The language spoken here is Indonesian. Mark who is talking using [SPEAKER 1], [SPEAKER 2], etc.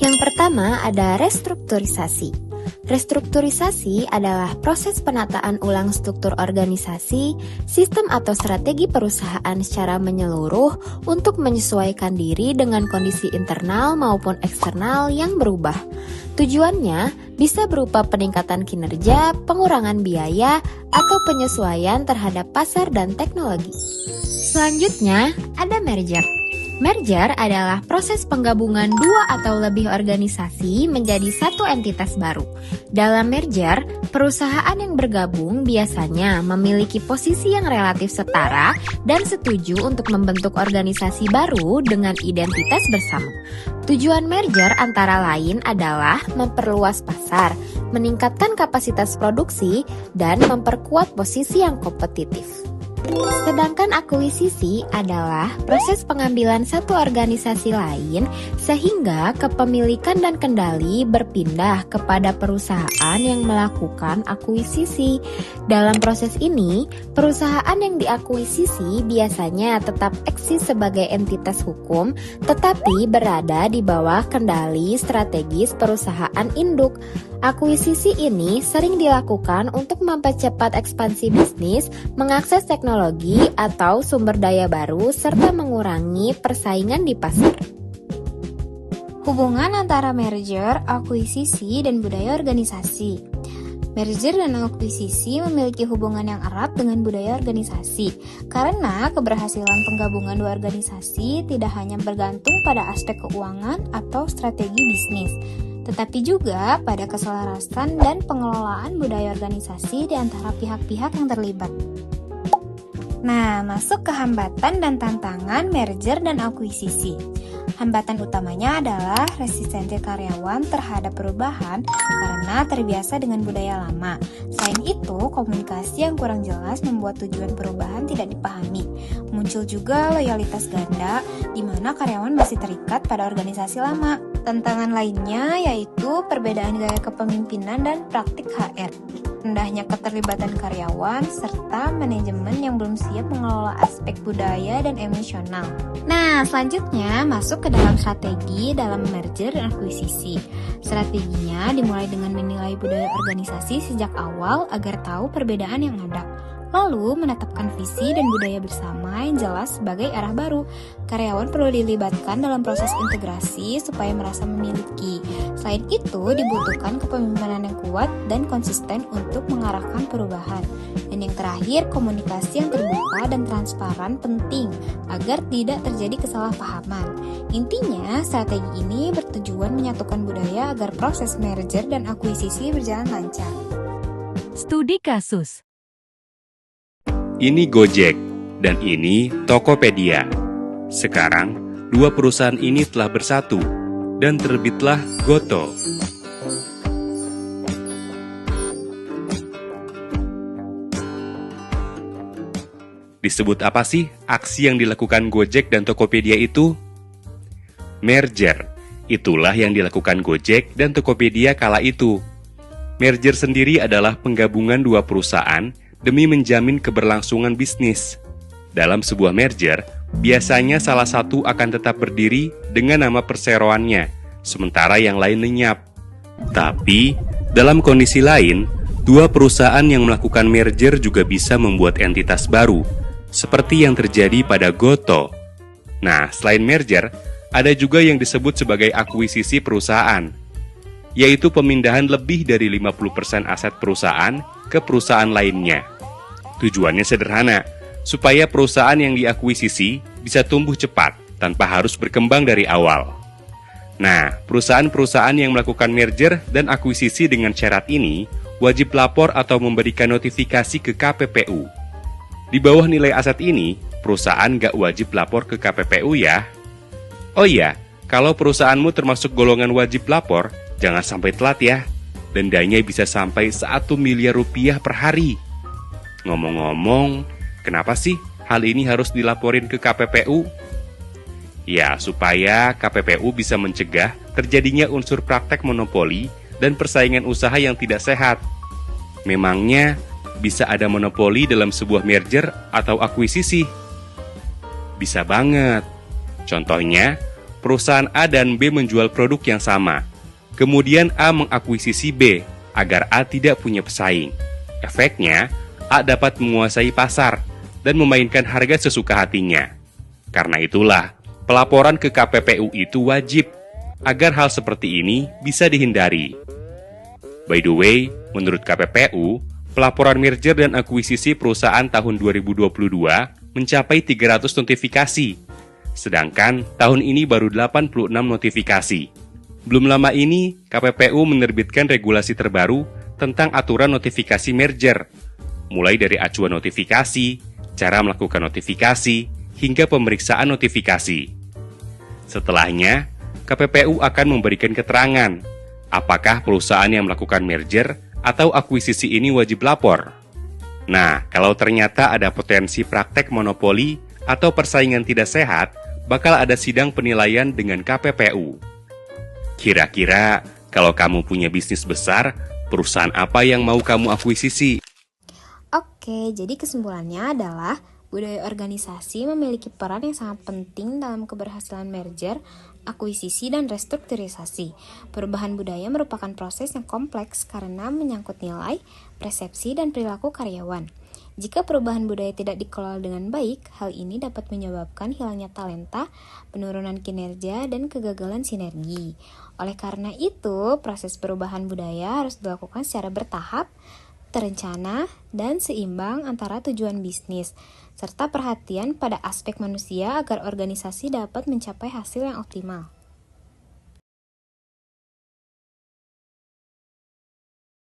[SPEAKER 1] Yang pertama ada restrukturisasi. Restrukturisasi adalah proses penataan ulang struktur organisasi, sistem atau strategi perusahaan secara menyeluruh untuk menyesuaikan diri dengan kondisi internal maupun eksternal yang berubah. Tujuannya bisa berupa peningkatan kinerja, pengurangan biaya, atau penyesuaian terhadap pasar dan teknologi. Selanjutnya ada merger. Merger adalah proses penggabungan dua atau lebih organisasi menjadi satu entitas baru. Dalam merger, perusahaan yang bergabung biasanya memiliki posisi yang relatif setara dan setuju untuk membentuk organisasi baru dengan identitas bersama. Tujuan merger antara lain adalah memperluas pasar, meningkatkan kapasitas produksi, dan memperkuat posisi yang kompetitif. Sedangkan akuisisi adalah proses pengambilan satu organisasi lain sehingga kepemilikan dan kendali berpindah kepada perusahaan yang melakukan akuisisi. Dalam proses ini, perusahaan yang diakuisisi biasanya tetap eksis sebagai entitas hukum tetapi berada di bawah kendali strategis perusahaan induk. Akuisisi ini sering dilakukan untuk mempercepat ekspansi bisnis, mengakses teknologi atau sumber daya baru, serta mengurangi persaingan di pasar.
[SPEAKER 2] Hubungan antara merger, akuisisi, dan budaya organisasi. Merger dan akuisisi memiliki hubungan yang erat dengan budaya organisasi, karena keberhasilan penggabungan dua organisasi tidak hanya bergantung pada aspek keuangan atau strategi bisnis, tetapi juga pada keselarasan dan pengelolaan budaya organisasi di antara pihak-pihak yang terlibat. Nah, masuk ke hambatan dan tantangan merger dan akuisisi. Hambatan utamanya adalah resistensi karyawan terhadap perubahan karena terbiasa dengan budaya lama. Selain itu, komunikasi yang kurang jelas membuat tujuan perubahan tidak dipahami. Muncul juga loyalitas ganda, di mana karyawan masih terikat pada organisasi lama. Tantangan lainnya yaitu perbedaan gaya kepemimpinan dan praktik HR, rendahnya keterlibatan karyawan, serta manajemen yang belum siap mengelola aspek budaya dan emosional. Nah, selanjutnya masuk ke dalam strategi dalam merger dan akuisisi. Strateginya dimulai dengan menilai budaya organisasi sejak awal agar tahu perbedaan yang ada. Lalu menetapkan visi dan budaya bersama yang jelas sebagai arah baru. Karyawan perlu dilibatkan dalam proses integrasi supaya merasa memiliki. Selain itu, dibutuhkan kepemimpinan yang kuat dan konsisten untuk mengarahkan perubahan. Dan yang terakhir, komunikasi yang terbuka dan transparan penting agar tidak terjadi kesalahpahaman. Intinya, strategi ini bertujuan menyatukan budaya agar proses merger dan akuisisi berjalan lancar.
[SPEAKER 3] Studi kasus.
[SPEAKER 4] Ini Gojek, dan ini Tokopedia. Sekarang, dua perusahaan ini telah bersatu, dan terbitlah Goto. Disebut apa sih aksi yang dilakukan Gojek dan Tokopedia itu? Merger. Itulah yang dilakukan Gojek dan Tokopedia kala itu. Merger sendiri adalah penggabungan dua perusahaan demi menjamin keberlangsungan bisnis. Dalam sebuah merger, biasanya salah satu akan tetap berdiri dengan nama perseroannya, sementara yang lain lenyap. Tapi, dalam kondisi lain, dua perusahaan yang melakukan merger juga bisa membuat entitas baru, seperti yang terjadi pada Goto. Nah, selain merger, ada juga yang disebut sebagai akuisisi perusahaan, yaitu pemindahan lebih dari 50% aset perusahaan ke perusahaan lainnya. Tujuannya sederhana, supaya perusahaan yang diakuisisi bisa tumbuh cepat tanpa harus berkembang dari awal. Nah, perusahaan-perusahaan yang melakukan merger dan akuisisi dengan syarat ini wajib lapor atau memberikan notifikasi ke KPPU. Di bawah nilai aset ini, perusahaan nggak wajib lapor ke KPPU ya. Oh iya, kalau perusahaanmu termasuk golongan wajib lapor, jangan sampai telat ya. Dendanya bisa sampai 1 miliar rupiah per hari. Ngomong-ngomong, kenapa sih hal ini harus dilaporin ke KPPU? Ya, supaya KPPU bisa mencegah terjadinya unsur praktek monopoli dan persaingan usaha yang tidak sehat. Memangnya bisa ada monopoli dalam sebuah merger atau akuisisi? Bisa banget. Contohnya, perusahaan A dan B menjual produk yang sama. Kemudian A mengakuisisi B agar A tidak punya pesaing. Efeknya, A dapat menguasai pasar dan memainkan harga sesuka hatinya. Karena itulah, pelaporan ke KPPU itu wajib agar hal seperti ini bisa dihindari. By the way, menurut KPPU, pelaporan merger dan akuisisi perusahaan tahun 2022 mencapai 300 notifikasi, sedangkan tahun ini baru 86 notifikasi. Belum lama ini, KPPU menerbitkan regulasi terbaru tentang aturan notifikasi merger, mulai dari acuan notifikasi, cara melakukan notifikasi, hingga pemeriksaan notifikasi. Setelahnya, KPPU akan memberikan keterangan apakah perusahaan yang melakukan merger atau akuisisi ini wajib lapor. Nah, kalau ternyata ada potensi praktek monopoli atau persaingan tidak sehat, bakal ada sidang penilaian dengan KPPU. Kira-kira, kalau kamu punya bisnis besar, perusahaan apa yang mau kamu akuisisi?
[SPEAKER 2] Oke, jadi kesimpulannya adalah budaya organisasi memiliki peran yang sangat penting dalam keberhasilan merger, akuisisi, dan restrukturisasi. Perubahan budaya merupakan proses yang kompleks karena menyangkut nilai, persepsi, dan perilaku karyawan. Jika perubahan budaya tidak dikelola dengan baik, hal ini dapat menyebabkan hilangnya talenta, penurunan kinerja, dan kegagalan sinergi. Oleh karena itu, proses perubahan budaya harus dilakukan secara bertahap, terencana, dan seimbang antara tujuan bisnis, serta perhatian pada aspek manusia agar organisasi dapat mencapai hasil yang optimal.